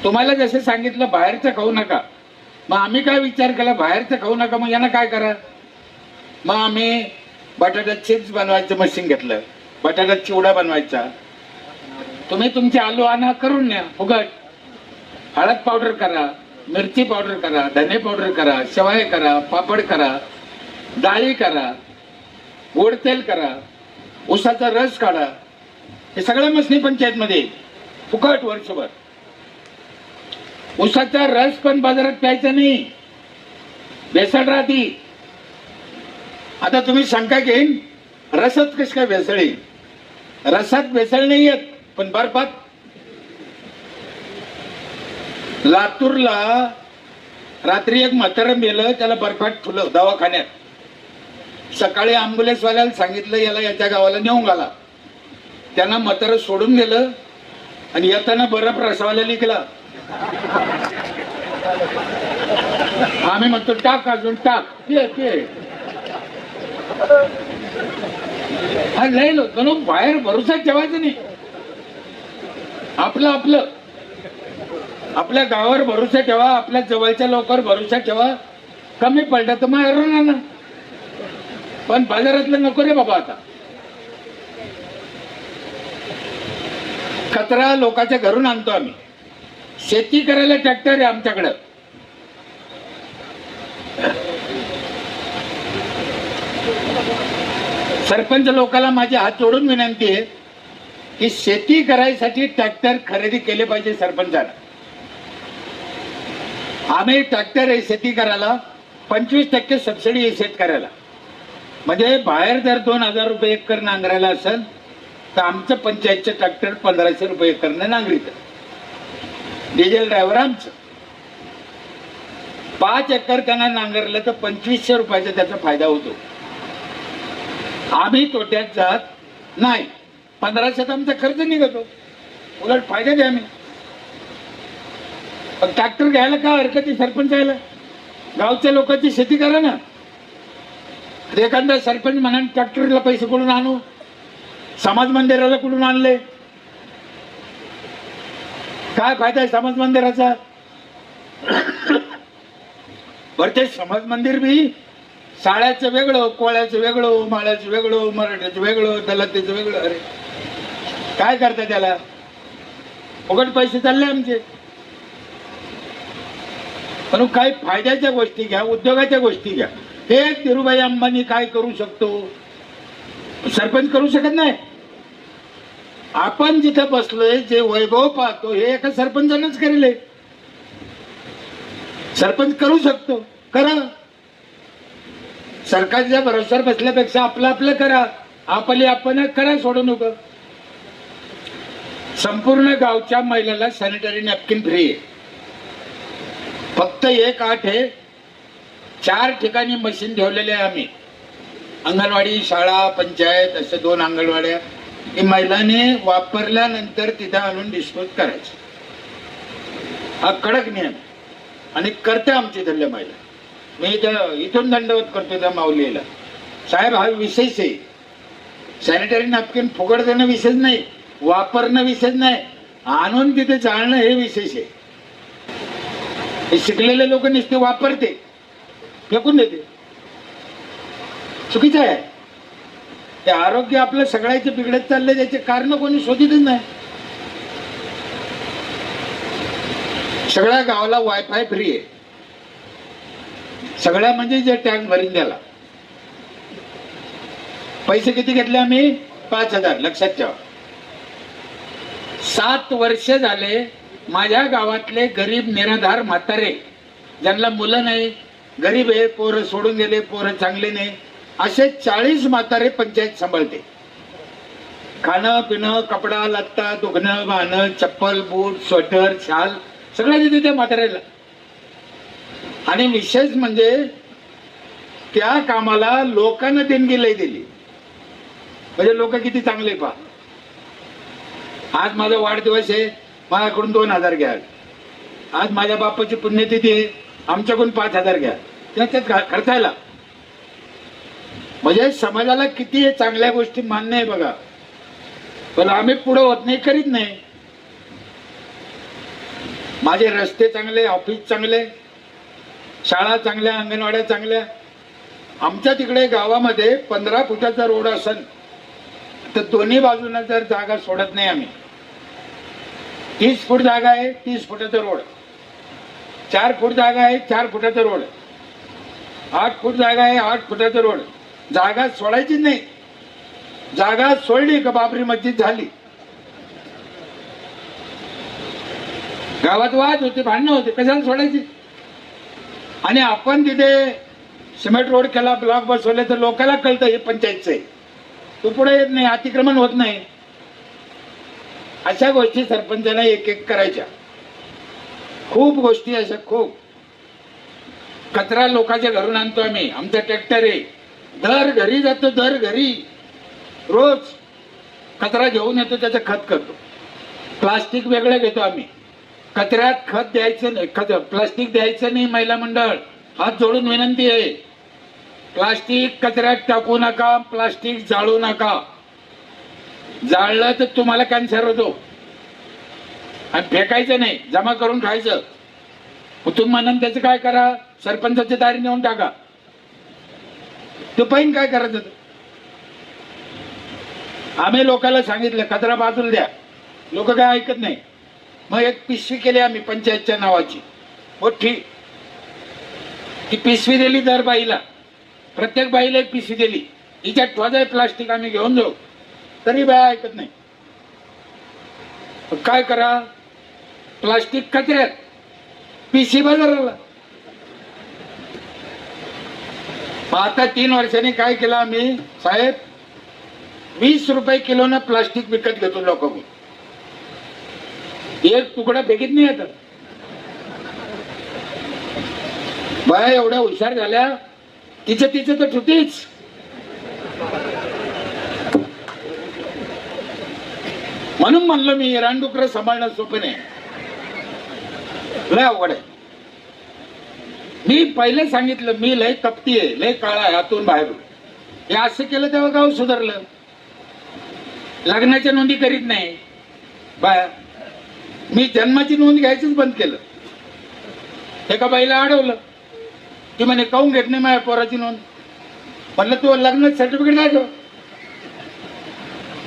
तुम्हाला जसं सांगितलं बाहेरचं खाऊ नका, मग आम्ही काय विचार केला बाहेरचं खाऊ नका, मग यांना काय करा. मग आम्ही बटाटा चिप्स बनवायचं मशीन घेतलं, बटाटा चिवडा बनवायचा. तुम्ही तुमचे आलू आणा, करून न्या फुगट. हळद पावडर करा, मिरची पावडर करा, धने पावडर करा, शेवाय करा, पापड करा, डाळी करा, गोड तेल करा, उसाचा रस काढा. हे सगळ्या मशनी पंचायतमध्ये फुकट वर्षभर. उसाचा रस पण बाजारात प्यायचा नाही, भेसळ राहती. आता तुम्ही शंका घेईन रसात कशी काय भेसळ येईल. रसात भेसळ नाही येत, पण बर्फात. लातूरला रात्री एक म्हातारं मेलं, त्याला बर्फात ठेवलं दवाखान्यात. सकाळी ॲम्ब्युलन्सवाल्याला सांगितलं याला याच्या गावाला नेऊन घाला. त्यांना म्हातारं सोडून गेलं आणि येताना बर्फ रसावाला लिखला. आम्ही म्हणतो टाक, अजून टाक, ते हा लय लोक बाहेर भरोसा ठेवायचं नाही. आपलं आपलं आपल्या गावावर भरोसा ठेवा, आपल्या जवळच्या लोकांवर भरोसा ठेवा. कमी पडलं तर मग ना, पण बाजारातलं नको रे बाबा. आता कचरा लोकांच्या घरून आणतो आम्ही. शेती करायला ट्रॅक्टर आहे आमच्याकडं. सरपंच लोकांना माझी हात जोडून विनंती आहे की शेती करायसाठी ट्रॅक्टर खरेदी केले पाहिजे सरपंचाला. आम्ही ट्रॅक्टर आहे शेती करायला, 25% सबसिडी आहे शेतकऱ्याला. म्हणजे बाहेर जर 2000 रुपये एकर नांगरायला असेल तर आमचं पंचायतचं ट्रॅक्टर 1500 रुपये एकरनं नांगरीत. डिझेल ड्रायव्हर आमचं. 5 एकर त्यांना नांगरलं तर 2500 रुपयाचा त्याचा फायदा होतो. आम्ही तोट्यात जात नाही. 1500 आमचा खर्च निघतो, उलट फायदा द्या. आम्ही ट्रॅक्टर घ्यायला काय हरकत आहे सरपंचाला. गावच्या लोकांची शेती करा ना. एखादा सरपंच म्हणा ट्रॅक्टरला पैसे कुठून आणू, समाज मंदिराला कुठून आणले, काय फायदा आहे समाज मंदिराचा. बरं ते समाज मंदिर बी शाळ्याचं वेगळं, कोळ्याचं वेगळं, माळ्याचं वेगळं, मराठ्याचं वेगळं, दलातीचं वेगळं. अरे काय करता त्याला, फुकट पैसे चालले आमचे. पण काही फायद्याच्या गोष्टी घ्या, उद्योगाच्या गोष्टी घ्या. हे धीरूभाई अंबानी काय करू शकतो, सरपंच करू शकत नाही. आपण जिथे बसलोय जे वैभव पाहतो हे एका सरपंचानंच करेल. सरपंच करू शकतो, करा. सरकारच्या भरोश्यावर बसल्यापेक्षा आपलं आपलं करा, आपली आपण करा, सोडू नको. संपूर्ण गावच्या महिलांना सॅनिटरी नॅपकिन फ्री आहे. फक्त 1-8 आहे. 4 ठिकाणी मशीन ठेवलेले आहे आम्ही. अंगणवाडी, शाळा, पंचायत असे 2 अंगणवाड्या. ही महिलांनी वापरल्यानंतर तिथे आणून डिस्पोज करायचं. हा कडक नियम आणि करते आमची धरल्या महिला. मी इथून दंडवत करतो त्या माऊलीला. साहेब हा विशेष आहे. सॅनिटरी नॅपकिन फुकट देणं विशेष नाही, वापरणं विशेष नाही, आणून तिथे जाळणं हे विशेष आहे. हे शिकलेले लोक नुसते वापरते, फेकून देते, चुकीचं आहे. ते आरोग्य आपलं सगळ्याचे बिघडत चाललंय, त्याचे कारण कोणी शोधितच नाही. सगळ्या गावाला वायफाय फ्री आहे. सगळ्या म्हणजे जे टँक भरून द्याला. पैसे किती घेतले आम्ही, 5000. लक्षात ठेवा. 7 वर्ष झाले माझ्या गावातले गरीब निराधार म्हातारे, ज्यांना मुलं नाही, गरीब आहे, पोरं सोडून गेले, पोरं चांगले नाही, असे 40 म्हातारे पंचायत सांभाळते. खाणं पिणं, कपडा लत्ता, दुखणं भाणं, चप्पल बूट स्वेटर शाल सगळं देते त्या म्हाताऱ्याला. आणि विशेष म्हणजे त्या कामाला लोकांना देणगी लय दिली. म्हणजे लोक किती चांगले पहा. आज माझा वाढदिवस आहे, माझ्याकडून 2000 घ्या. आज माझ्या बापाची पुण्यतिथी आहे, आमच्याकडून 5000 घ्या. त्याच्यात खर्चायला म्हणजे समाजाला किती चांगल्या गोष्टी मान्य आहे बघा. पण आम्ही पुढे होत नाही, करीत नाही. माझे रस्ते चांगले, ऑफिस चांगले, शाळा चांगल्या, अंगणवाड्या चांगल्या. आमच्या तिकडे गावामध्ये 15 फुटाचा रोड असेल तर दोन्ही बाजूला जर जागा सोडत नाही आम्ही. 30 फूट जागा आहे, 30 फुटाचा रोड. 4 फूट जागा आहे, 4 फुटाचा रोड. 8 फूट जागा आहे, 8 फुटाचा रोड. जागा सोडायचीच नाही. जागा सोडली का बाबरी मस्जिद झाली. गावात वाद होते, भांडणं होते, कशाला सोडायची. आणि आपण तिथे सिमेंट रोड केला, ब्लॉक बसवले तर लोकांना कळतं हे पंचायतचं आहे, तो पुढे येत नाही, अतिक्रमण होत नाही. अशा गोष्टी सरपंचाला एक एक करायच्या. खूप गोष्टी अशा, खूप. कचरा लोकांच्या घरून आणतो आम्ही, आमचा ट्रॅक्टर आहे, दर घरी जातो, दर घरी रोज कचरा घेऊन येतो, त्याचं खत करतो. प्लास्टिक वेगळं घेतो आम्ही. कचऱ्यात खत द्यायचं नाही, प्लास्टिक द्यायचं नाही. महिला मंडळ हात जोडून विनंती आहे, प्लास्टिक कचऱ्यात टाकू नका, प्लास्टिक जाळू नका. जाळलं तर तुम्हाला कॅन्सर होतो. आणि फेकायचं नाही, जमा करून खायचं. तुम्ही म्हणून त्याचं काय करा, सरपंचाची दारी नेऊन टाका. तो पाहिजे काय करायचं. आम्ही लोकांना सांगितलं कचरा बाजूला द्या, लोक काय ऐकत नाही. मग एक पिशवी केली आम्ही पंचायतच्या नावाची मोठी. ती पिशवी दिली दर बाईला, प्रत्येक बाईला एक पिशवी दिली. हिच्यात ठोजाय प्लास्टिक आम्ही घेऊन जाऊ, तरी बाया ऐकत नाही. काय करा, प्लास्टिक कचऱ्यात, पिशवी बाजाराला. आता 3 वर्षांनी काय केलं आम्ही साहेब, 20 रुपये किलोनं प्लास्टिक विकत घेतो लोक. एक तुकडा फेकीत नाही येत. बाया एवढ्या हुशार झाल्या, तिचं तर ठुतीच. म्हणून म्हणलं मी रानडुकरं सांभाळणं सोपं नाही, लय अवघड आहे. मी पहिले सांगितलं, मी लय कपटी आहे, लय काळा आहे आतून बाहेरून. हे असं केलं तेव्हा गाव सुधारलं. लग्नाच्या नोंदी करीत नाही बाया. मी जन्माची नोंद घ्यायचीच बंद केलं. एका बाईला अडवलं, ती म्हणे काहून घेत नाही माझ्या पोराची नोंद. म्हणलं तू लग्न सर्टिफिकेट काय गं.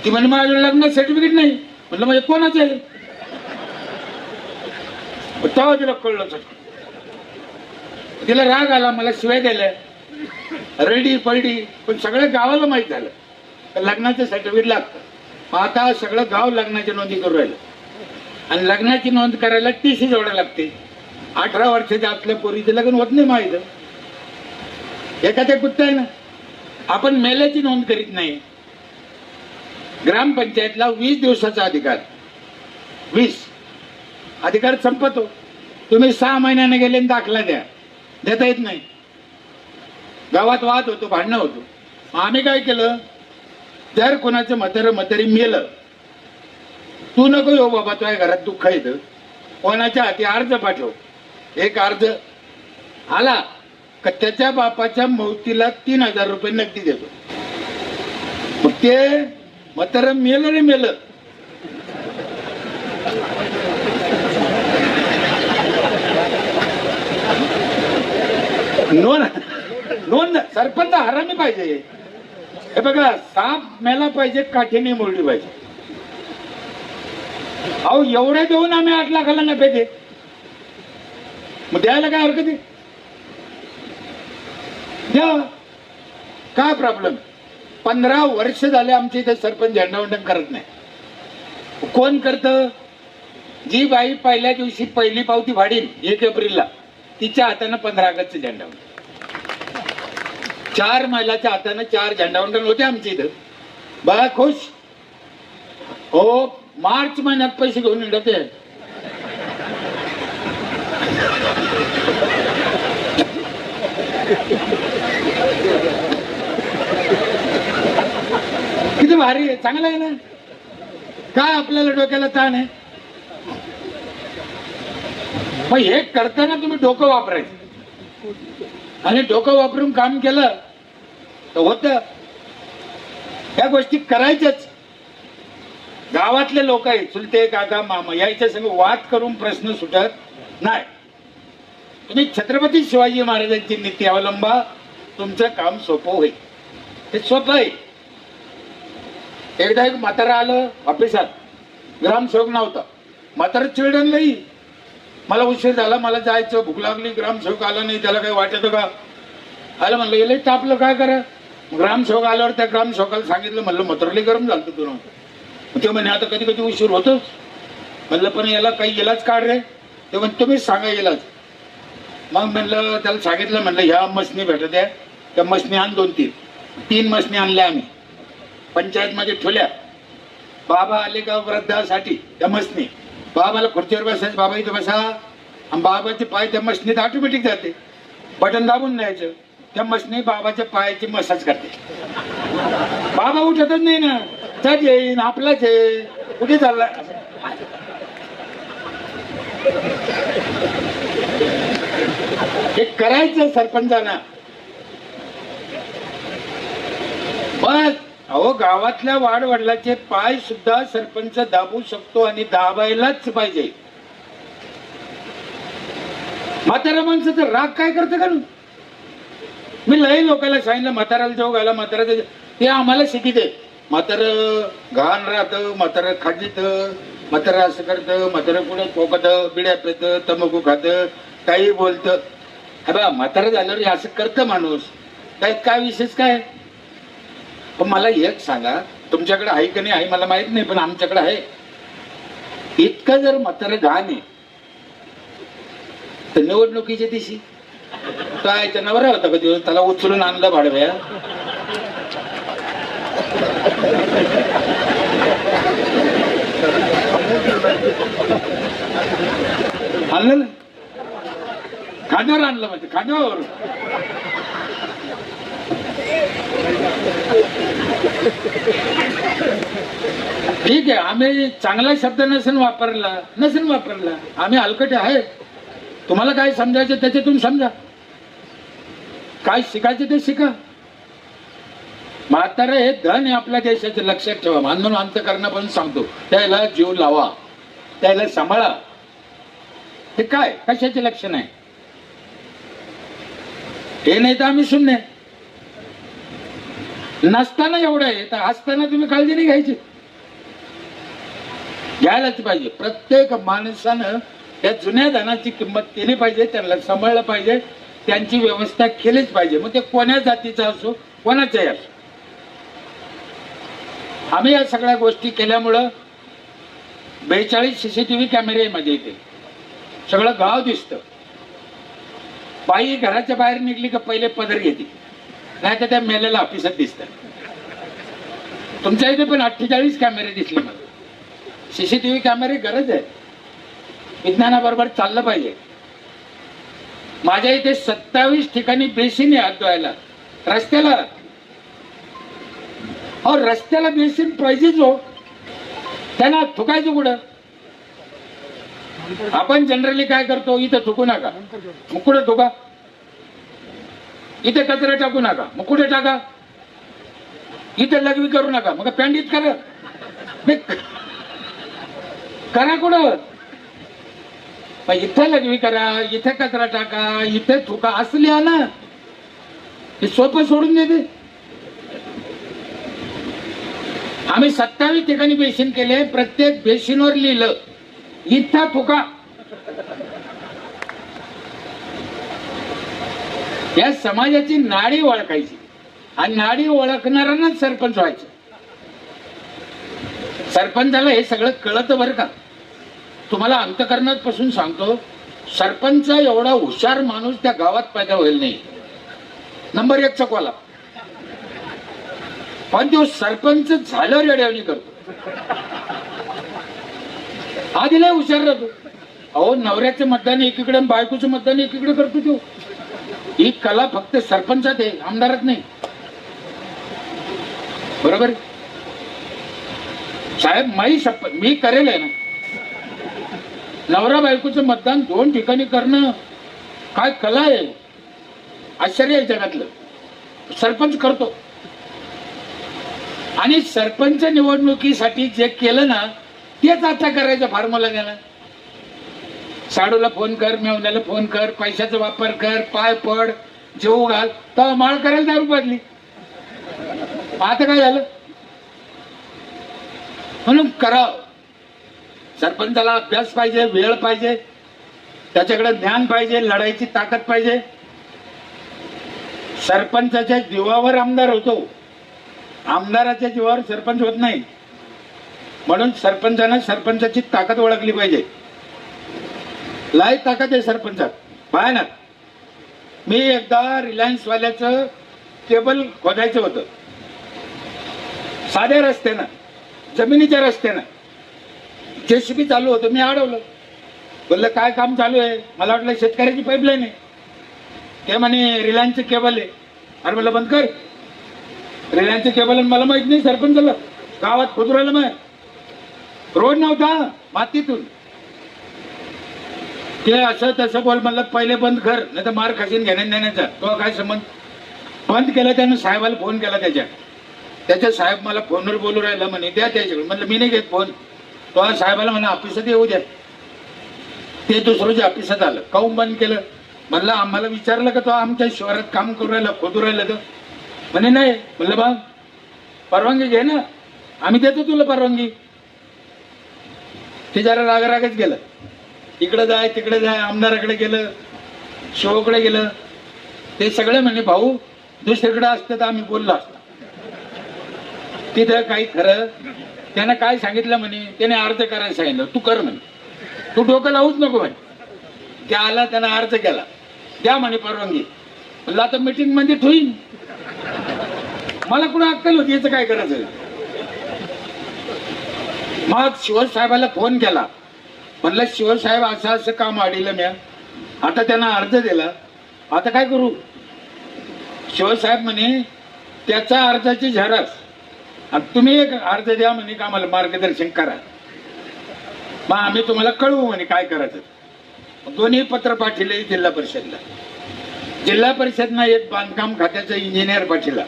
ती म्हणे माझं लग्न सर्टिफिकेट नाही. म्हणलं म्हणजे कोणाचं आहे. तेव्हा तिला कळलं. तिला राग आला, मला शिवाय द्यायला, रडी पलटी. पण सगळ्या गावाला माहीत झालं लग्नाचं सर्टिफिकेट लागतं. आता सगळं गाव लग्नाची नोंदी करू राहिलं. आणि लग्नाची नोंद करायला TC जोडा लागते. 18 वर्षाच्या आपल्या पोरीचं लग्न होत नाही माहीत. एखाद्या कुत्ता आहे ना, आपण मेल्याची नोंद करीत नाही. ग्रामपंचायतला 20 दिवसाचा अधिकार, 20 अधिकार संपतो. तुम्ही 6 महिन्याने गेले दाखला द्या, देता येत नाही. गावात वाद होतो, भांडणं होतो. आम्ही काय केलं, जर कोणाचं म्हातारी मेलं, तू नको येऊ बाबा, तुझ्या घरात दुःख येतं, कोणाच्या हाती अर्ज पाठव. एक अर्ज आला का त्याच्या बापाच्या मौतीला 3000 रुपये नगदी देतो. मग ते म्हातारं मेलं रे मेलं. नोंद सरपंच हरामी पाहिजे. हे बघा, साप मेला पाहिजे, काठीने मोडली पाहिजे. अहो एवढे देऊन आम्ही 8 लाखाला नफे दे, मग द्यायला काय हरकत आहे, द्या. काय प्रॉब्लेम. 15 वर्ष झाले आमच्या इथे सरपंच झेंडावंदन करत नाही. कोण करतं. जी बाई पहिल्या दिवशी पहिली पावती फाडीन 1 एप्रिलला, तिच्या हातानं 15 ऑगस्टचं झेंडावंदन. 4 महिलाच्या हातानं 4 झेंडावंदन होते आमच्या इथं. बाळा खुश हो. मार्च महिन्यात पैसे घेऊन निघते. किती भारी आहे, चांगलं आहे ना. काय आपल्याला डोक्याला ताण आहे. मग हे करताना तुम्ही डोकं वापरायचं, आणि डोकं वापरून काम केलं तर होतं. या गोष्टी करायच्याच. गावातले लोक आहेत, चुलते काका मामा, याच्या संग वाद करून प्रश्न सुटत नाही. तुम्ही छत्रपती शिवाजी महाराजांची नीती अवलंबा, तुमचं काम सोपं होईल. हे सोपं आहे. एकदा एक म्हातारा आलं ऑफिसात, ग्रामसेवक नव्हता. म्हातारा चिडलं नाही, मला उशीर झाला, मला जायचं, भूक लागली, ग्रामसेवक आला नाही, त्याला काही वाटत का? आलं म्हणलं गेलं तापलं, काय करा? ग्रामसेवक आल्यावर त्या ग्रामसेवकाला सांगितलं, म्हणलं म्हातारले गरम झालं तुला. ते म्हणे आता कधी कधी उशीर होतोच. म्हणलं पण याला काही इलाज काढ रे. ते म्हणे तुम्हीच सांगा इलाज. मग म्हणलं त्याला सांगितलं, म्हणलं ह्या मशनी भेटत आहे, त्या मशनी आण 2-3 मशनी आणल्या आम्ही, पंचायतमध्ये ठेवल्या. बाबा आले का वृद्धासाठी त्या मशनी, बाबाला खुर्चीवर बसायचं, बाबा इथं बसा, आणि बाबाचे पाय त्या मशनीत ऑटोमॅटिक जाते, बटन दाबून द्यायचं, त्या मशनी बाबाच्या पायाची मसाज करते. बाबा उठतच नाही ना, त्याच येईन आपलाच आहे, कुठे चालला? हे करायचं सरपंचांना. बस अहो, गावातल्या वाडवडिलाचे पाय सुद्धा सरपंच दाबू शकतो, आणि दाबायलाच पाहिजे. म्हातारा माणसं तर राग काय करतं का? मी लई लोकांना सांगितलं, म्हाताराला जेव घाला, म्हातारा ते आम्हाला शिकिते. म्हातारं घाण राहतं, म्हातारं खाजीत, म्हातारं असं करतं, म्हातारं पुढे ठोकतं, बिड्या पेतं, तंबाखू खातं, काही बोलतं. हा बा, म्हातारं झाल्यावर असं करतं माणूस, काय विशेष काय? पण मला एक सांगा, तुमच्याकडे आहे का नाही आहे मला माहित नाही, पण आमच्याकडे आहे. इतकं जर म्हातारं घाण आहे तर निवडणुकीच्या दिवशी काय नवरा होता का दिवस, त्याला उचलून आणलं भाडव्या. आणलं ना, खांद्यावर आणलं, म्हणजे खांद्यावर. ठीक आहे, आम्ही चांगला शब्द नसेल वापरला, आम्ही हलकटे आहे. तुम्हाला काय समजायचं त्याच्यातून समजा, काय शिकायचं ते शिका. म्हातारं हे धन आहे आपल्या देशाचं, लक्षात ठेवा. म्हणून अंतकरण पण सांगतो, त्याला जीव लावा, त्याला सांभाळा. हे काय कशाचे लक्षण आहे? हे नाही तर आम्ही शून्य. नसताना एवढं आहे तर असताना तुम्ही काळजी नाही घ्यायची, घ्यायलाच पाहिजे. प्रत्येक माणसानं त्या जुन्या धनाची किंमत केली पाहिजे, त्यांना सांभाळलं पाहिजे, त्यांची व्यवस्था केलीच पाहिजे. मग ते कोण्या जातीचा असो, कोणाचाही असो. आम्ही या सगळ्या गोष्टी केल्यामुळं 42 CCTV कॅमेरे मध्ये येते, सगळं गाव दिसतं. बाई घराच्या बाहेर निघली का पहिले पदर घेते, नाही तर त्या मेलेला ऑफिसात दिसतात. तुमच्या इथे पण 48 कॅमेरे दिसले मला. CCTV कॅमेरे गरज आहे, विज्ञानाबरोबर चाललं पाहिजे. माझ्या इथे 27 ठिकाणी बेसिन आहे हात धुवायला रस्त्याला. हो, रस्त्याला बेसिन पाहिजेच हो, त्यांना थुकायचं कुठं? आपण जनरली काय करतो, इथं थुकू नका, मग कुठे थुका? इथे कचरा टाकू नका, मग कुठे टाका? इथे लघवी करू नका, मग पॅन्डीत करा, करा कुठं? इथे लघवी करा, इथे कचरा टाका, इथे थुका, असं लिहा ना. हे सोपं सोडून देते. आम्ही 27 ठिकाणी बेसिन केले, प्रत्येक बेसिनवर लिहिलं इथं थुका. या समाजाची नाडी ओळखायची, आणि नाडी ओळखणाऱ्यांनाच सरपंच व्हायचं. सरपंचाला हे सगळं कळतं बरं का. तुम्हाला अंतकरणात पासून सांगतो, सरपंच एवढा हुशार माणूस त्या गावात पैदा होईल नाही. नंबर 1 चकवाला. पण तो सरपंच झाल्यावर येड्यावणी करतो. आधी लय हुशार राहतो. अहो, नवऱ्याचं मतदान एकीकडे, बायकोचं मतदान एकीकडे करतो तो. ही कला फक्त सरपंचात आहे, आमदारात नाही. बरोबर साहेब, माई शपथ मी करेल आहे ना. नवरा बायकोचं मतदान 2 ठिकाणी करणं काय कला आहे, आश्चर्य आहे जगातलं. सरपंच करतो. आणि सरपंच निवडणुकीसाठी जे केलं ना तेच आता करायचं फॉर्म्युला द्यायला. साडूला फोन कर, मेवण्याला फोन कर, पैशाचा वापर कर, पाय पड, जेऊ घाल, तर माळ करायला दारू पाजली. आता काय झालं? म्हणून करावं. सरपंचाला अभ्यास पाहिजे, वेळ पाहिजे, त्याच्याकडे ज्ञान पाहिजे, लढायची ताकद पाहिजे. सरपंचाच्या जीवावर आमदार होतो, आमदाराच्या जीवावर सरपंच होत नाही. म्हणून सरपंचानं सरपंचाची ताकद ओळखली पाहिजे. लय ताकद आहे सरपंचात, भयानक. मी एकदा रिलायन्स वाल्याचं केबल खोदायचं होतं, साध्या रस्त्यानं, जमिनीच्या रस्त्यानं. जेसीबी चालू होतं, मी अडवलं. बोललं काय काम चालू आहे? मला वाटलं शेतकऱ्याची पाईपलाईन आहे. ते म्हणे रिलायन्सचं केबल आहे. अरे म्हणलं बंद कर, रिलायन्सचं केबल. मला माहित नाही सरपंचाला, गावात खोदू मग रोड नव्हता, मातीतून. ते असं तसं बोल. म्हणलं पहिले बंद कर, नाही तर मार खाशीन घेण्या देण्याचा. तो काय संबंध? बंद केलं त्यानं. साहेबाला फोन केला त्याच्या साहेब मला फोनवर बोलू राहिला म्हणे द्या त्याच्याकडे. म्हणलं मी नाही घेत फोन. तो साहेबाला म्हणा ऑफिसात येऊ द्या. ते दुसऱ्याच्या ऑफिसात आलं. काहून बंद केलं? म्हणलं आम्हाला विचारलं का तो आमच्या शहरात काम करू राहिला, खोदू राहिला? तर म्हणे नाही. म्हणलं बा परवानगी घे ना, आम्ही देतो तुला परवानगी. ते जरा रागरागच गेलं. इकडे जाय तिकडे जाय, आमदाराकडे गेलं, शिवकडे गेलं. ते सगळे म्हणे भाऊ दुसरीकडे असतं तर आम्ही बोललो असतो. तिथं काही खरं. त्यानं काय सांगितलं म्हणे, त्याने अर्ज करायला सांगितलं. तू कर म्हणे, तू डोकं लावूच नको म्हणे. त्या आला, त्यानं अर्ज केला, द्या म्हणे परवानगी. म्हणलं आता मीटिंग मध्ये ठेवीन. मला कुणा अक्कल होती याचं काय करायचं? मग शिवसाहेबाला फोन केला. म्हणलं शिवसाहेब असं असं काम आडीलं म्या, आता त्यांना अर्ज दिला, आता काय करू? शिवसाहेब म्हणे त्याचा अर्जाची झेरॉक्स आणि तुम्ही एक अर्ज द्या म्हणे, का आम्हाला मार्गदर्शन करा, मग आम्ही तुम्हाला कळवू म्हणे काय करायचं. दोन्ही पत्र पाठवले जिल्हा परिषदला. जिल्हा परिषदनं एक बांधकाम खात्याचा इंजिनियर पाठवला.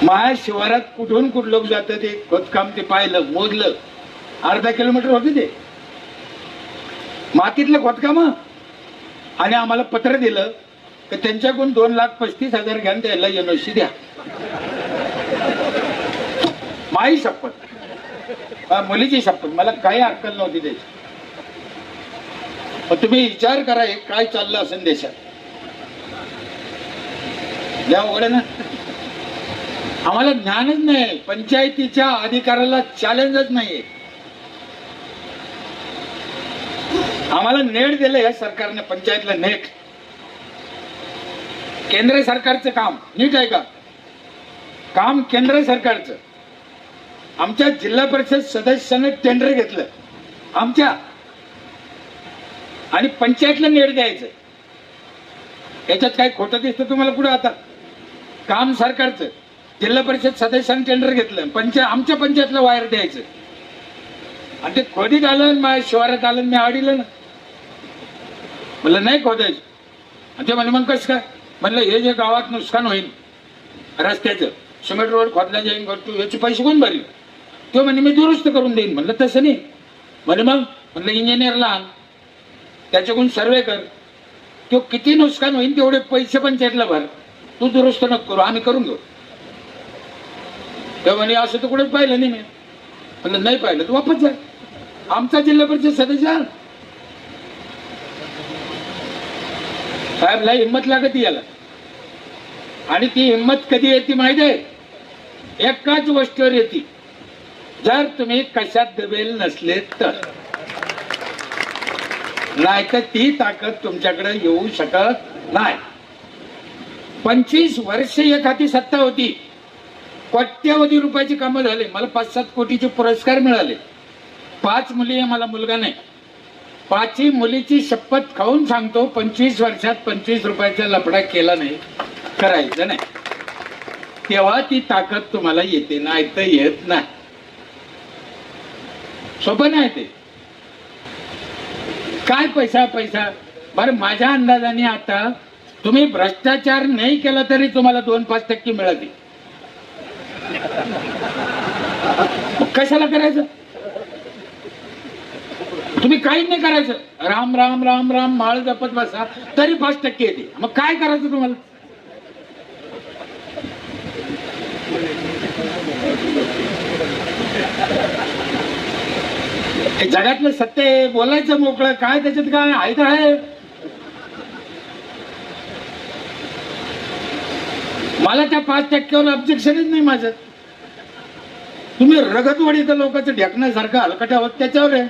माझ्या शिवारात कुठून कुठ लोक जातं ते खोदकाम, ते पाहिलं, मोजलं. अर्धा किलोमीटर होते ते मातीतलं खोदकाम. आणि आम्हाला पत्र दिलं की त्यांच्याकडून 2,35,000 घ्या, त्याला एनओसी द्या. माई शपथ, मुलीची शपथ, मला काही अक्कल नव्हती त्याची. तुम्ही विचार करा हे काय चाललं असेल देशात. द्या उघड ना. आम्हाला ज्ञानच नाही, पंचायतीच्या अधिकाराला चॅलेंजच नाहीये. आम्हाला नेट दिलं या सरकारने, पंचायतला नेट. केंद्र सरकारचं काम नीट आहे का? काम केंद्र सरकारचं. आमच्या जिल्हा परिषद सदस्याने टेंडर घेतलं आमच्या, आणि पंचायतला नेट द्यायचं. याच्यात काय खोटं दिसतं तुम्हाला कुठं? आता काम सरकारचं, जिल्हा परिषद सदस्याने टेंडर घेतलं, आमच्या पंचायतला वायर द्यायचं. आणि ते खोदीत आलं, माझ्या शिवारात आलं, मी आडीलं ना. म्हणलं नाही खोदायचं. आणि ते म्हणलं मग कसं काय? म्हणलं हे जे गावात नुकसान होईल रस्त्याचं, सिमेंट रोड खोदला जाईन, याचे पैसे कोण भरेल? तो म्हणे मी दुरुस्त करून देईन. म्हणलं तसं नाही. म्हणे मग? म्हणलं इंजिनियरला आण, त्याच्याकडून सर्वे कर, तो किती नुकसान होईल तेवढे पैसे पंचायतला भर, तू दुरुस्त नको करू, आम्ही करून घेऊ. तेव्हा म्हणे असं तर कुठेच पाहिलं नाही मी. म्हणलं नाही पाहिलं तर वापस जा. आमचा जिल्हा परिषद सदस्य साहेबला हिंमत लागत याला. आणि ती हिंमत कधी येते माहिती आहे? एकाच गोष्टीवर येते, जर तुम्ही कशात दबेल नसले तर. नाही तर ती ताकद तुमच्याकडे येऊ शकत नाही. 25 वर्ष एक हाती सत्ता होती, कोट्यवधी रुपयाची कामं झाले. मला 5-7 कोटीचे पुरस्कार मिळाले. 5 मुली आहे, मला मुलगा नाही. 5ही मुलीची शपथ खाऊन सांगतो, 25 वर्षात 25 रुपयाचा लफडा केला नाही, करायचं नाही. तेव्हा ती ताकद तुम्हाला येते, नाही तर येत नाही. सोपं नाही ते. काय पैसा पैसा. बरं माझ्या अंदाजाने आता तुम्ही भ्रष्टाचार नाही केला तरी तुम्हाला 2-5% मिळाली. कशाला करायचं? तुम्ही काही नाही करायचं, राम राम राम राम माळ जपत बसा तरी 5% येते. मग काय करायचं तुम्हाला? हे जगातलं सत्य आहे, बोलायचं मोकळं, काय त्याच्यात काय आहे तर आहे. मला त्या 5%वर ऑब्जेक्शनच नाही माझं. तुम्ही रगतवाडीचं लोकांचं ढेकण्यासारखं हलकट्या होत त्याच्यावर आहे.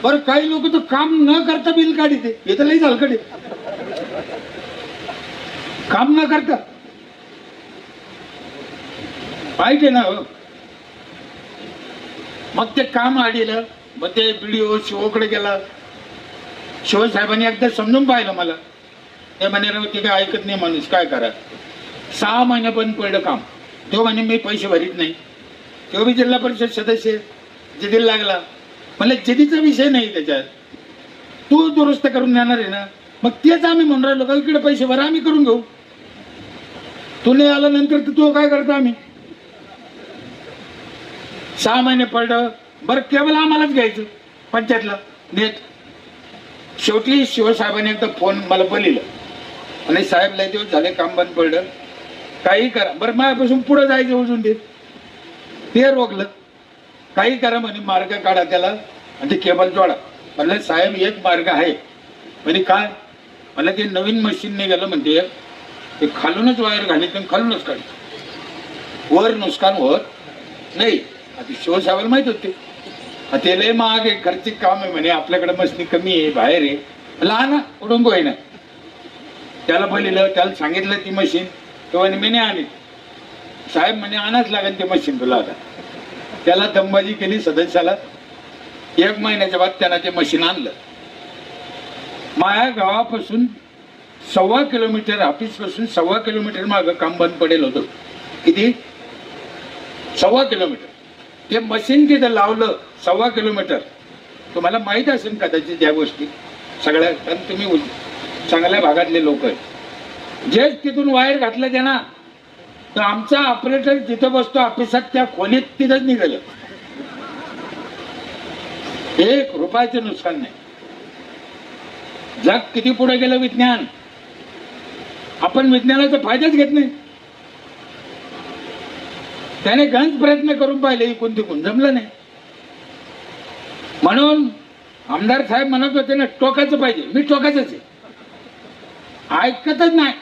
बरं काही लोक तर काम न करता बिल काढते, हे तर लईच हलकट आहे. काम न करता वाईट आहे ना हो. मग ते काम आलेलं, मग ते व्हिडिओ शिवकडे गेला. शिवसाहेबांनी एकदा समजून पाहिलं मला. ते म्हणे राव ते काय ऐकत नाही माणूस, काय करा. 6 महिने बंद पडलं काम. तो म्हणे मी पैसे भरीत नाही. तो बी जिल्हा परिषद सदस्य जिदीला लागला. मला जिदीचा विषय नाही त्याच्यात, तू दुरुस्त करून देणार आहे ना, मग तेच आम्ही म्हणून राहिलो का इकडे पैसे भरा आम्ही करून घेऊ. तू नाही आल्यानंतर तर तू काय करतो? आम्ही 6 महिने पडलं. बरं केवळ आम्हालाच घ्यायचं पंचायतला नेट. शेवटी शिवसाहेबांनी एकदा फोन मला बोलिलं आणि साहेब लय दिवस झाले काम बंद पडलं, काही करा. बरं माझ्यापासून पुढे जायचं उजून ते रोखलं. काही करा म्हणे, मार्ग काढा त्याला आणि ते केबल जोडा. म्हणलं साहेब एक मार्ग आहे. म्हणजे काय? मला ते नवीन मशीन निघालं म्हणते, ते खालूनच वायर घालायचं आणि खालूनच काढायचं, वर नुकसान होत नाही. आता शिवसाहेबाला माहित होते ते लय महाग आहे, खर्चिक काम आहे म्हणे, आपल्याकडे मशीन कमी आहे, बाहेर आहे. लहान उडून आहे ना. त्याला बोलिलं, त्याला सांगितलं ती मशीन. तो म्हणे मी नाही आणली. साहेब म्हणे आणाच लागेल ते मशीन तुला. आता त्याला दमबाजी केली सदस्याला. 1 महिन्याच्या बाद त्याला ते मशीन आणलं. माझ्या गावापासून 1.25 किलोमीटर, ऑफिस पासून 1.25 किलोमीटर मागं काम बंद पडेल होतं. किती? 1.25 किलोमीटर. ते मशीन तिथं लावलं 1.25 किलोमीटर. तुम्हाला माहीत असेल कदाचित त्या गोष्टी सगळ्या, कारण तुम्ही चांगल्या भागातले लोक आहे. जे तिथून वायर घातलं त्यांना, तर आमचा ऑपरेटर जिथं बसतो ऑफिसात त्या खोलीत तिथंच निघालं. 1 रुपयाचं नुकसान नाही. जग किती पुढे गेलं विज्ञान, आपण विज्ञानाचा फायदाच घेत नाही. त्याने गंज प्रयत्न करून पाहिले, कोणती कोण जमलं नाही. म्हणून आमदार साहेब म्हणत होते ना टोकाचं पाहिजे, मी टोकाचंच आहे. ऐकतच नाही.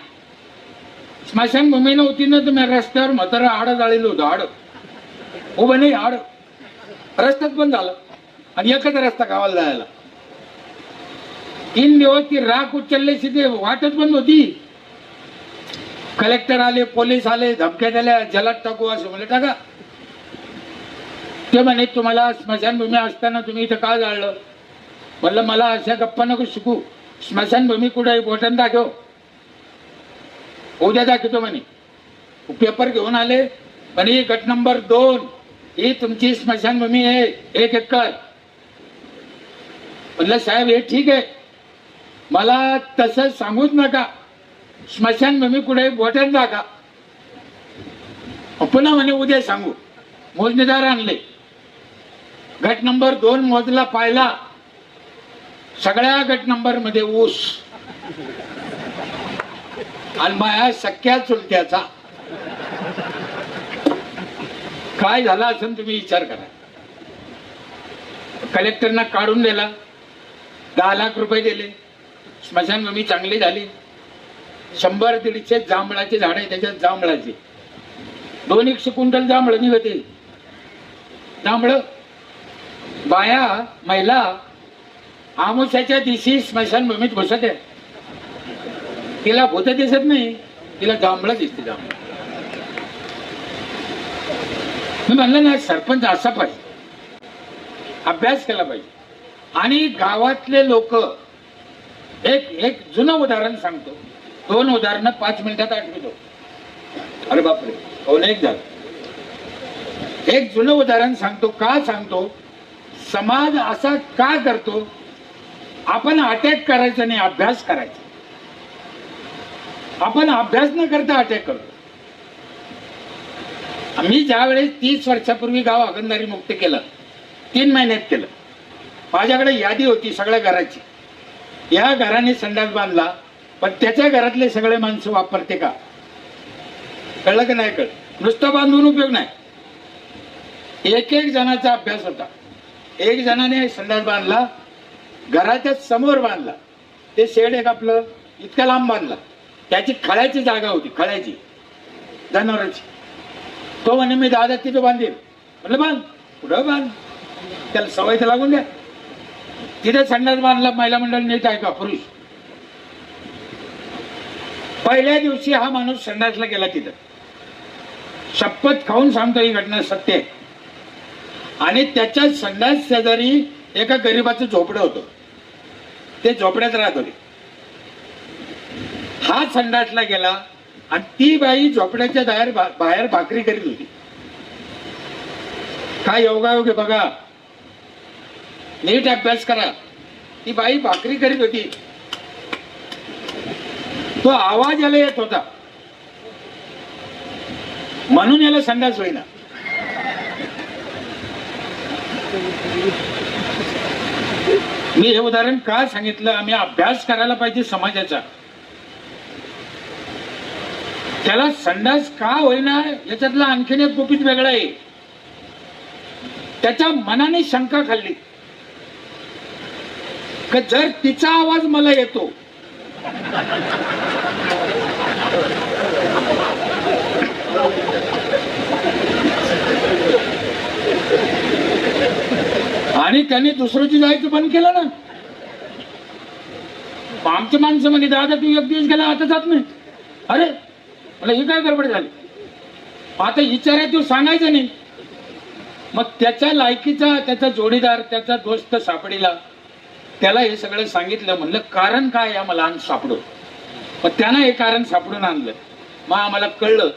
स्मशानभूमी नव्हती ना, तर मी रस्त्यावर म्हातारा आडं जाळलेलं होतं. आडं उभं नाही, आडं रस्त्यात पण झालं. आणि एकच रस्ता गावाला जायला. 3 दिवस ती राख उचलल्याची ते वाटच बंद होती. कलेक्टर आले, पोलीस आले, धमक्या दिल्या, जलात टाकू असं म्हणलं. टाका. ते म्हणे तुम्हाला स्मशानभूमी असताना तुम्ही इथं का जाळलं? म्हणलं मला अशा गप्पा नको शिकू. स्मशानभूमी कुठे आहे बोटान दाखव. उद्या दाखवतो म्हणे. पेपर घेऊन आले. म्हणे गट नंबर 2 ही तुमची स्मशानभूमी आहे, 1 एकर. म्हणलं साहेब हे ठीक आहे, मला तसं सांगूच नका. स्मशानभूमी कुठे बोटान दाखवा. पुन्हा म्हणे उद्या सांगू. मोजणीदार आणले. गट नंबर 2 मोजला, पाहिला. सगळ्या गट नंबर मध्ये ऊस. आणि माझ्या सख्या चुलत्याचा. काय झालं असं तुम्ही विचार करा. कलेक्टरना काढून दिला. 10 लाख रुपये दिले. स्मशानभूमी चांगली झाली. 100-150 जांभळाचे झाड आहे, त्याच्यात जांभळाचे 200 क्विंटल जांभळं निघते. जांभळं बाया महिला आमुष्याच्या दिवशी स्मशानभूमीत घुसत आहे. तिला भूत दिसत नाही, तिला जांभळं दिसते. जांभळं. मी म्हणलं ना सरपंच असा पाहिजे, अभ्यास केला पाहिजे. आणि गावातले लोक, एक जुनं उदाहरण सांगतो. 2 उदाहरणं 5 मिनिटात आठवतो. अरे बापरे, एक झालं. एक जुनं उदाहरण सांगतो. का सांगतो? समाज असा का करतो? आपण अटॅक करायचा नाही, अभ्यास करायचा. आपण अभ्यास न करता अटॅक करतो. मी ज्या वेळेस 30 वर्षापूर्वी गाव हागणदारी मुक्त केलं, 3 महिन्यात केलं. माझ्याकडे यादी होती सगळ्या घराची. या घराने संडास बांधला, पण त्याच्या घरातले सगळे माणसं वापरते का? कळलं की नाही? कळलं. नुसतं बांधून उपयोग नाही. एक एक जणाचा अभ्यास होता. एक जणाने संडास बांधला, घराच्या समोर बांधला. ते शेड एक आपलं इतक्या लांब बांधला. त्याची खळ्याची जागा होती, खळ्याची जनावरांची. तो म्हणे मी दादा तिथं बांधेल. म्हटलं बांध. पुढं बांध, त्याला सवय तर लागून द्या. तिथे संडास बांधला. महिला मंडळ नीट आहे का? पुरुष. पहिल्या दिवशी हा माणूस संडासला गेला तिथं. शपथ खाऊन सांगतो ही घटना सत्य आहे. आणि त्याच्या संडास शेजारी एका गरीबाचं झोपडं होतं. ते झोपड्यात राहत होते. हा संडासला गेला आणि ती बाई झोपड्याच्या बाहेर भाकरी करीत होती. काय योगायोग आहे बघा. नीट अभ्यास करा. ती बाई भाकरी करीत होती. तो आवाज याला येत होता, म्हणून याला संडास होईना. मी हे उदाहरण का सांगितलं? आम्ही अभ्यास करायला पाहिजे समाजाचा. त्याला संडास का होईना याच्यातलं आणखीन एक गुपित वेगळं आहे. त्याच्या मनाने शंका खाल्ली की जर तिचा आवाज मला येतो आणि त्याने दुसऱ्याची जायचं बंद केलं ना. आमची माणसं म्हणे दादा तू एक दिवस गेला आता जात नाही. अरे मला ही काय गडबड झाली? आता विचार तू सांगायचं नाही. मग त्याच्या लायकीचा त्याचा जोडीदार त्याचा दोस्त सापडीला त्याला हे सगळं सांगितलं. म्हणलं कारण काय या मला सापडो. मग त्यानं हे कारण सापडून आणलं. मग आम्हाला कळलं.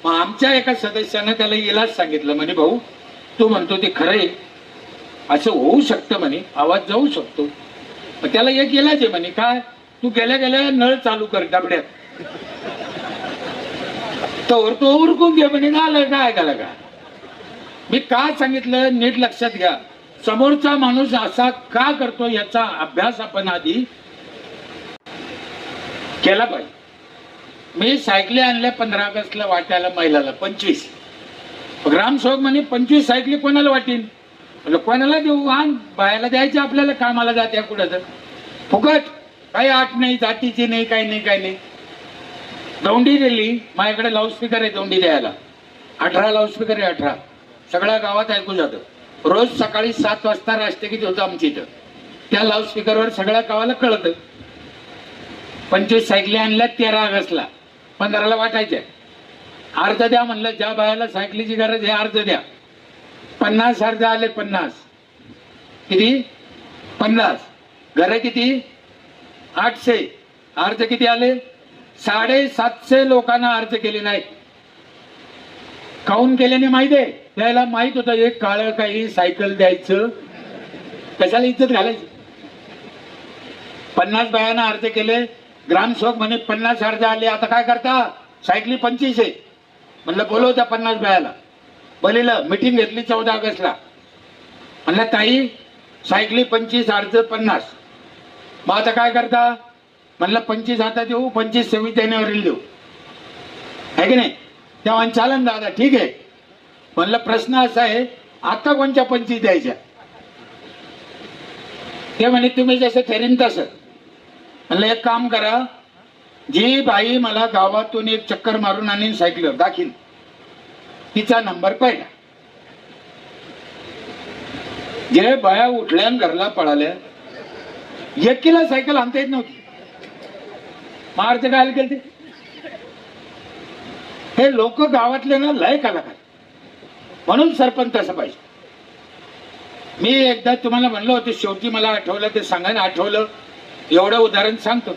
मग आमच्या एका सदस्यानं त्याला इलाज सांगितलं. म्हणे भाऊ तू म्हणतो ते खरं आहे, असं होऊ शकतं म्हणे, आवाज जाऊ शकतो. मग त्याला एक इलाज आहे म्हणे. काय? तू गेल्या गेल्या नळ चालू कर डबड्यात, तर तो उरकून घे म्हणे. झालं काय झालं का? मी का सांगितलं नीट लक्षात घ्या. समोरचा माणूस असा का करतो याचा अभ्यास आपण आधी केला पाहिजे. मी सायकली आणल्या 15 ऑगस्टला वाटायला महिलाला 25. ग्रामसेवक म्हणे 25 सायकली कोणाला वाटीन? कोणाला देऊ? आण बायाला द्यायचे आपल्याला, कामाला जात्या कुठं तर फुकट. काही आठ नाही, जातीची नाही, काही नाही, काही नाही. दौंडी दिली. माझ्याकडे लाऊडस्पीकर आहे दौंडी द्यायला. 18 लाऊडस्पीकर आहे. 18 सगळ्या गावात ऐकू जातं. रोज सकाळी 7 वाजता राष्ट्रगीत होतं आमच्या इथं. त्या लाऊडस्पीकरवर सगळ्या गावाला कळतं. 25 सायकली आणल्या 13 ऑगस्टला. 15ला वाटायच्या. अर्ज द्या म्हणलं. ज्या बायाला सायकलीची गरज आहे अर्ज द्या. 50 अर्ज आले. 50 किती? 50 घर किती? 800. अर्ज किती आले? 750 लोकांना अर्ज केले नाहीत. काऊन केल्याने माहिती आहे? त्याला माहित होतं एक काळ काही सायकल द्यायचं, कशाला इज्जत घालायची. 50 बायांना अर्ज केले. ग्रामसेवक म्हणे 50 अर्ज आले, आता काय करता? सायकली 25 आहे. म्हणलं बोलव त्या 50 बायाला. बोलिलं. मिटिंग घेतली 14 ऑगस्टला. म्हणलं ताई सायकली 25 अर्ज 50. मग आता काय करता? म्हणलं 25 आता देऊ, 25 26 जानेवारीला देऊ, आहे की नाही? तेव्हा चालन दादा ठीक आहे. म्हणलं प्रश्न असा आहे आता कोणत्या 25 द्यायच्या? ते म्हणे तुम्ही जसं ठरेन तसं. म्हणलं एक काम करा, जी बाई मला गावातून एक चक्कर मारून आणीन सायकलीवर दाखीन, तिचा नंबर पहिला. जे बाया उठल्या घरला पळाल्या, एकीला सायकल आणता येत नव्हती. मारते काय केलं ते? हे लोक गावातले ना लय कलाकार. म्हणून सरपंच असं पाहिजे. मी एकदा तुम्हाला म्हणलं होतं, शेवटी मला आठवलं ते सांगायला आठवलं. एवढं उदाहरण सांगतो.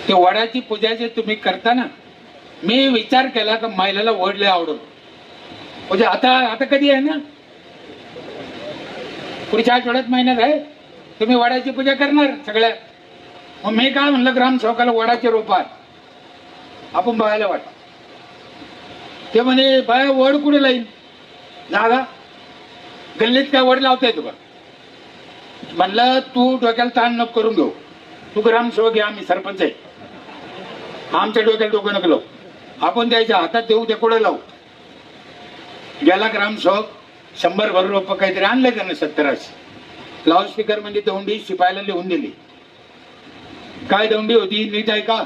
ते वडाची पूजा जे तुम्ही करता ना, मी विचार केला की महिलाला वड लय आवडत. म्हणजे आता कधी आहे ना? पुढच्या आठवड्यात महिन्यात आहे. तुम्ही वडाची पूजा करणार सगळ्या. मग मी काय म्हणलं ग्रामसेवकाला, वडाचे रोपात आपण बघायला वाट. ते म्हणे बाय वड कुठे लाईन जागा गल्लीत काय वड लावताय तुका. म्हणलं तू डोक्याला ताण नको करून घेऊ, तू ग्रामसेवक घ्या, आम्ही सरपंच आहे, आमच्या डोक्याला डोकं नको लावू, आपण द्यायच्या हातात देऊ ते कुठे लावू. गेला ग्रामसेवक 100 भर रुपये काहीतरी आणले त्यानं 70-80. लाऊडस्पीकर म्हणजे दौंडी शिपायला लिहून दिली. काय दौंडी होती नीट आहे का,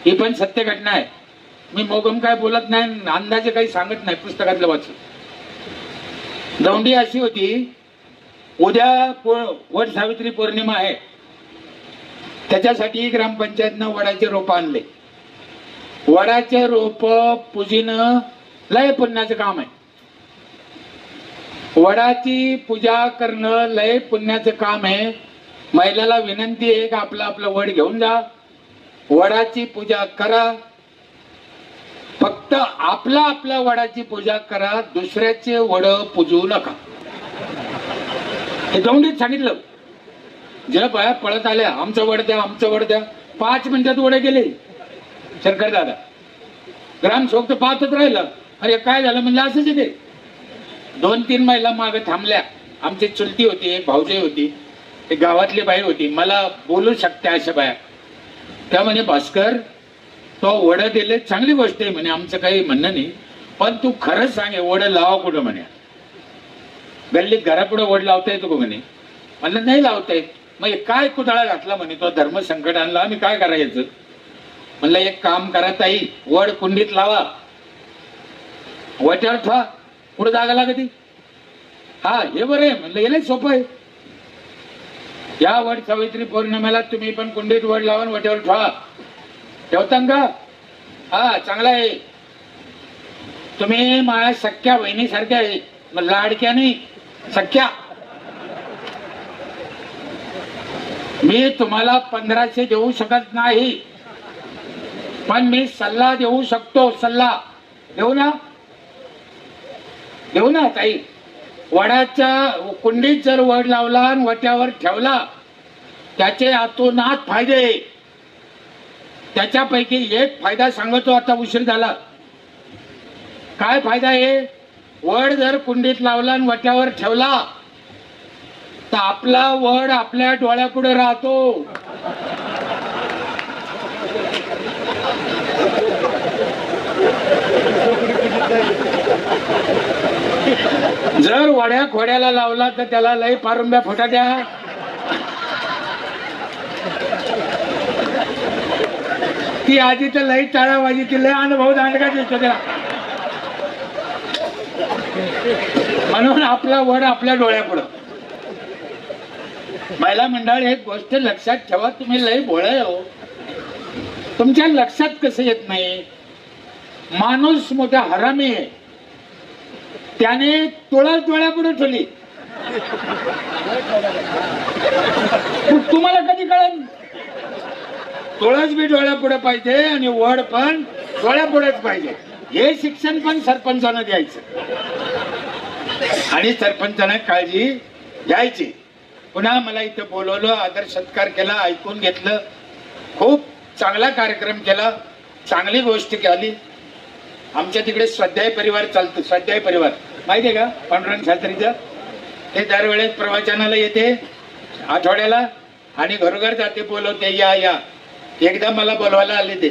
ही पण सत्य घटना आहे. मी मोगम काय बोलत नाही, अंदाजे काही सांगत नाही, पुस्तकातलं वाचून. दौंडी अशी होती, उद्या वट सावित्री पौर्णिमा आहे, त्याच्यासाठी ग्रामपंचायतनं वडाचे रोप आणले. वडाचे रोप पूजणं लय पुण्याचं काम आहे. वडाची पूजा करणं लय पुण्याचं काम आहे. महिलाला विनंती आहे की आपलं आपलं वड घेऊन जा, वडाची पूजा करा. फक्त आपला आपल्या वडाची पूजा करा, दुसऱ्याचे वड पूजू नका. हे दौंडीत सांगितलं. ज्या बाया पळत आल्या आमचं वड द्या, आमचं वड द्या, 5 मिनिटात वडे गेले. शंकर दादा ग्रामसेवक तर पाहतच राहिलं. अरे काय झालं म्हणजे असंच ते 2-3 महिला मागे थांबल्या. आमची चुलती होती, एक भाऊजाई होती, एक गावातली बाई होती, मला बोलू शकते अशा बाया. त्या म्हणे भास्कर तो वड दिले चांगली गोष्ट आहे म्हणे, आमचं काही म्हणणं नाही, पण तू खरंच सांगे वड लावा कुठं म्हणे, गल्लीत घरापुढे वड लावता येतो का म्हणे. म्हणलं नाही लावता येत. मग काय कुदळा घातला म्हणे, तो धर्म संकट आणला, आम्ही काय करायचं. म्हणलं एक काम करा ताई, वड कुंडीत लावा, वट्यावर ठेवा, पुढे जागा लागती. हा हे बरं आहे. म्हणलं हे सोपं आहे. या वड सावित्री पौर्णिमेला तुम्ही पण कुंडीत वड लावा, वट्यावर ठेवा. ठेवता का? हा चांगला आहे. तुम्ही माझ्या सख्या बहिणीसारख्या आहे, लाडक्या नाही सख्या. मी तुम्हाला 1500 देऊ शकत नाही, पण मी सल्ला देऊ शकतो. सल्ला देऊ ना, देऊ ना ताई. वडाच्या कुंडीत जर वड लावला आणि वट्यावर ठेवला, त्याचे आतोनात फायदे. त्याच्यापैकी एक फायदा सांगतो, आता उशीर झाला. काय फायदा आहे? वड जर कुंडीत लावला आणि वट्यावर ठेवला तर आपला वड आपल्या डोळ्यापुढे राहतो. जर वड्या खोड्याला लावला तर त्याला लय पारुंब्या फुटा द्या. ती आधी तर लई टाळाबाजी, ती लय अनुभव दांडगा दिसतो त्याला. म्हणून आपला वड आपल्या डोळ्यापुढं. महिला मंडळ एक गोष्ट लक्षात ठेवा, तुम्ही लय भोळे हो. तुमच्या लक्षात कसं येत नाही, माणूस मोठा हरामी आहे, त्याने तुळस डोळ्यापुढे ठेवली. तुम्हाला कधी कळेल? तुळस बी डोळ्यापुढे पाहिजे आणि वड पण डोळ्यापुढेच पाहिजे. हे शिक्षण पण सरपंचानं द्यायचं आणि सरपंचानं काळजी घ्यायची. पुन्हा मला इथं बोलवलं, आदर सत्कार केला, ऐकून घेतलं, खूप चांगला कार्यक्रम केला, चांगली गोष्ट केली. आमच्या तिकडे स्वाध्याय परिवार चालतो. स्वाध्याय परिवार माहिती आहे का? पांडुरंग शास्त्रीचं. ते दरवेळेस प्रवचनाला येते आठवड्याला आणि घरोघर जाते, बोलवते या या. एकदा मला बोलवायला आले ते,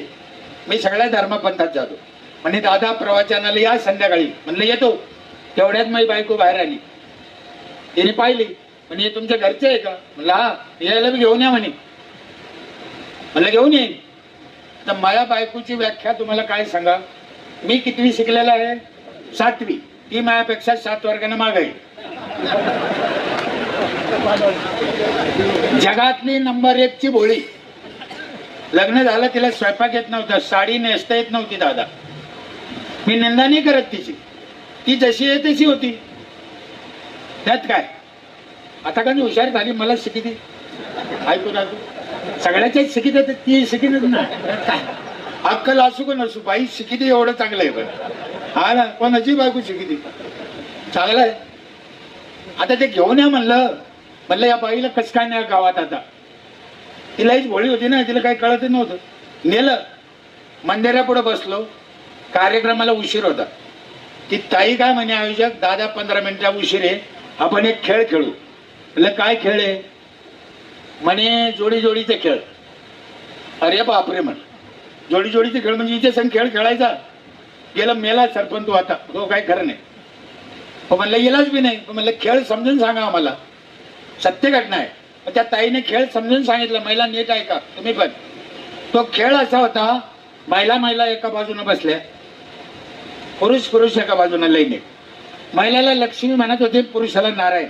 मी सगळ्या धर्मपंथात जातो. म्हणे दादा प्रवचनाला या संध्याकाळी. म्हणलं येतो. तेवढ्यात माझी बायको बाहेर आली, तिने पाहिली, म्हणे तुमच्या घरचे आहे का? म्हणलं हा. यायला मी घेऊन या म्हणे. म्हणलं घेऊन येईन. तर माझ्या बायकोची व्याख्या तुम्हाला काय सांगा. मी कितवी शिकलेला आहे? 7वी. ती माझ्यापेक्षा 7 वर्गाने माग आहे. जगातली नंबर 1 ची भोळी. लग्न झालं, तिला स्वयंपाक येत नव्हता, साडी नेसता येत नव्हती दादा. मी निंदा नाही करत तिची, ती जशी आहे तशी होती. त्यात काय, आता का हुशार झाली, मला शिकिती ऐकून ऐकू सगळ्याच्याच शिकित आहे, ती शिकितच नाही. अक्कल असू का नसू, बाई शिकिती एवढं चांगलं आहे. पण हा ना, कोणाची बायको शिकिती चांगलं आहे. आता ते घेऊन या म्हणलं या बाईला कसं काय नाही गावात. आता तिलाच भोळी होती ना, तिला काही कळतच नव्हतं. नेलं मंदिरापुढे बसलो, कार्यक्रमाला उशीर होता. ती ताई काय म्हणे, आयोजक 10-10 15 मिनिटा उशीर आहे, आपण एक खेळ खेळू. म्हटलं काय खेळ आहे? म्हणे जोडी जोडीचे खेळ. अरे बापरे म्हण, जोडी जोडीचे खेळ म्हणजे इथे संग खेळ खेळायचा? गेला मेला सरपंच तू आता, तो काय खरं नाही. म्हणलं इलाज बी नाही. म्हणलं खेळ समजून सांगा आम्हाला, सत्य घटना आहे. त्या ताईने खेळ समजून सांगितलं. महिला नीट ऐका तुम्ही पण. तो खेळ असा होता, महिला एका बाजूने बसल्या, पुरुष एका बाजूने लईने. महिलाला लक्ष्मी म्हणत होते, पुरुषाला नारायण.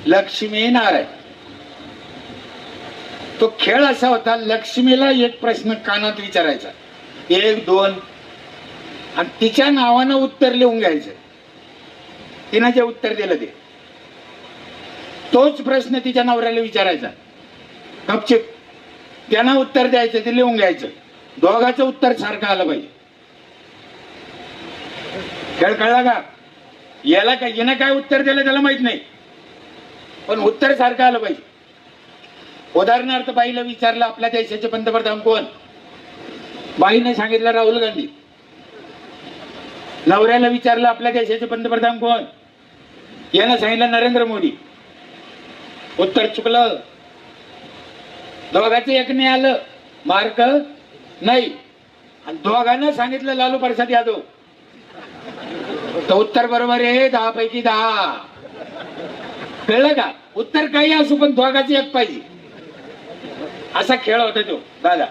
लक्ष्मी नारायण. तो खेळ असा होता, लक्ष्मीला एक प्रश्न कानात विचारायचा, 1-2, आणि तिच्या नावानं उत्तर लिहून घ्यायचं. तिनं जे उत्तर दिलं ते, तोच प्रश्न तिच्या नवऱ्याला विचारायचा गपचिप. त्यानं उत्तर द्यायचं, ते लिहून घ्यायचं. दोघांचं उत्तर सारखं आलं पाहिजे. खेळ कळला का? याला काय, यानं काय उत्तर दिलं त्याला माहित नाही, पण उत्तर सारखं आलं पाहिजे. उदाहरणार्थ बाईला विचारलं आपल्या देशाचे पंतप्रधान कोण? बाईने सांगितलं राहुल गांधी. नवऱ्याला विचारलं आपल्या देशाचे पंतप्रधान कोण? यानं सांगितलं नरेंद्र मोदी. उत्तर चुकलं. दोघांचं एक नाही आलं, मार्क नाही. आणि दोघांना सांगितलं लालू प्रसाद यादव, तर उत्तर बरोबर आहे 10 पैकी 10. कळलं का? उत्तर काही असू पण दोघांचं एक पाहिजे. असा खेळ होता तो दादा.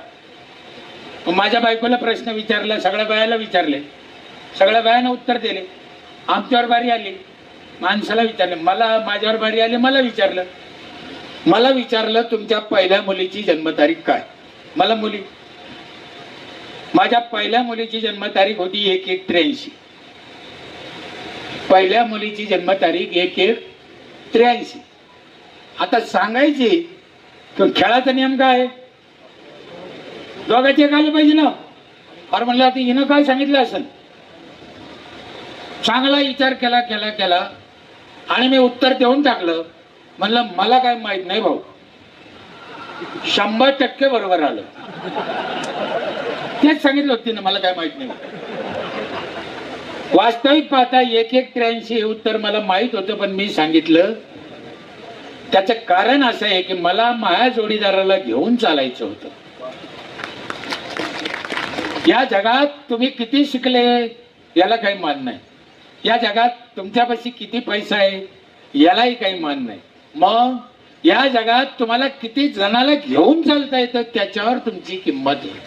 माझ्या बायकोला प्रश्न विचारला, सगळ्या बायाला विचारले, सगळ्या बायानं उत्तर दिले. आमच्यावर बारी आली, माणसाला विचारले. माझ्यावर बारी आली, मला विचारलं तुमच्या पहिल्या मुलीची जन्मतारीख काय? मला मुली, माझ्या पहिल्या मुलीची जन्मतारीख होती 1-1-83. पहिल्या मुलीची जन्मतारीख 1-1-83. आता सांगायची खेळाचा नियम काय? दोघांचे आलं पाहिजे ना. अरे म्हणलं आता हिनं काय सांगितलं असेल. चांगला विचार केला आणि मी उत्तर देऊन टाकलं. म्हणलं मला काय माहित नाही भाऊ, 100% बरोबर आलं. तेच सांगितलं होतं तिनं, मला काय माहित नाही. वास्तविक पाहता 1-1-83 हे उत्तर मला माहित होतं, पण मी सांगितलं. त्याचं कारण असं आहे की मला माझ्या जोडीदाराला घेऊन चालायचं होतं. या जगात तुम्ही किती शिकले याला काही मान नाही. या जगात तुमच्यापाशी किती पैसा आहे यालाही काही मान नाही. मग या जगात तुम्हाला किती जणाला घेऊन चालता येतं त्याच्यावर तुमची किंमत आहे.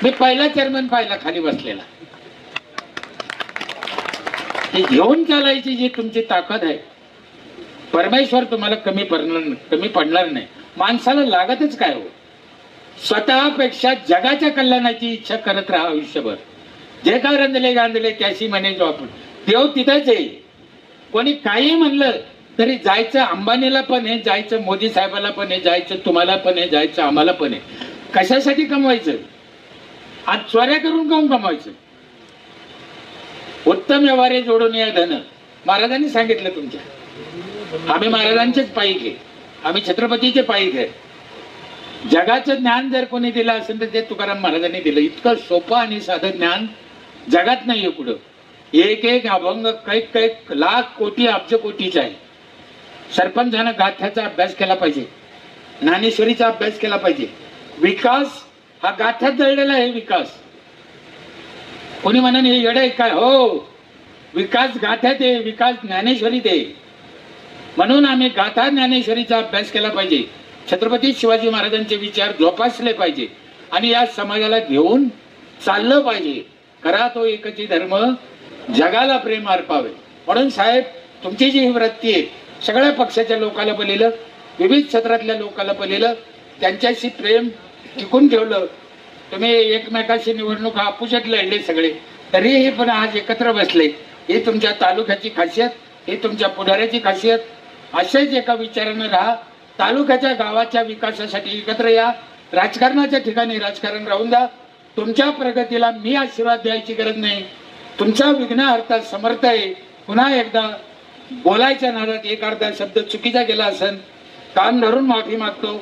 मी पहिला चेअरमन पाहिला खाली बसलेला. ही घेऊन चालायची जी तुमची ताकद आहे, परमेश्वर तुम्हाला कमी पडणार नाही. माणसाला लागतच काय हो? स्वतःपेक्षा जगाच्या कल्याणाची इच्छा करत राहा आयुष्यभर. जे का रंजले गांधले त्याशी म्हणे जो आपण, देव तिथंच आहे. कोणी काही म्हणलं तरी जायचं अंबानीला पण आहे, जायचं मोदी साहेबाला पण आहे, जायचं तुम्हाला पण आहे, जायचं आम्हाला पण आहे. कशासाठी कमवायचं? आज चोऱ्या करून काऊन कमवायचं? उत्तम व्यवहारे जोडून या धन, महाराजांनी सांगितलं. तुमच्या आम्ही महाराजांचेच पाईक आहे, आम्ही छत्रपतीचे पाईक आहे. जगाचं ज्ञान जर कोणी दिलं असेल तर ते तुकाराम महाराजांनी दिलं. इतकं सोपं आणि साधं ज्ञान जगात नाहीये कुठं. एक अभंग कैक लाख कोटी अब्ज कोटीचा आहे. सरपंचानं गाथ्याचा अभ्यास केला पाहिजे, ज्ञानेश्वरीचा अभ्यास केला पाहिजे. विकास हा गाथ्यात दळलेला आहे. विकास कोणी म्हणून हे येडे काय? हो, विकास गाथ्यात आहे, विकास ज्ञानेश्वरीत आहे. म्हणून आम्ही गाथा ज्ञानेश्वरीचा अभ्यास केला पाहिजे. छत्रपती शिवाजी महाराजांचे विचार जोपासले पाहिजे आणि या समाजाला घेऊन चाललं पाहिजे. करा तो एकची धर्म, जगाला प्रेम अर्पावे. म्हणून साहेब, तुमची जी ही वृत्ती आहे, सगळ्या पक्षाच्या लोकांना बोललेलं, विविध क्षेत्रातल्या लोकांना बोललेलं, त्यांच्याशी प्रेम टिकून ठेवलं. तुम्ही एकमेकाशी निवडणूक अपुशट लढले सगळे, तरीही पण आज एकत्र बसले. ही तुमच्या तालुक्याची खासियत, ही तुमच्या पुढाऱ्याची खासियत. असेच एका विचारानं राहा. तालुक्याच्या गावाच्या विकासासाठी एकत्र या. राजकारणाच्या ठिकाणी राजकारण राहून द्या. तुमच्या प्रगतीला मी आशीर्वाद द्यायची गरज नाही. तुमचा विघ्नहर्ता समर्थ आहे. पुन्हा एकदा बोलायच्या नादात एक अर्धा शब्द चुकीचा गेला असेल, कान धरून माफी मागतो.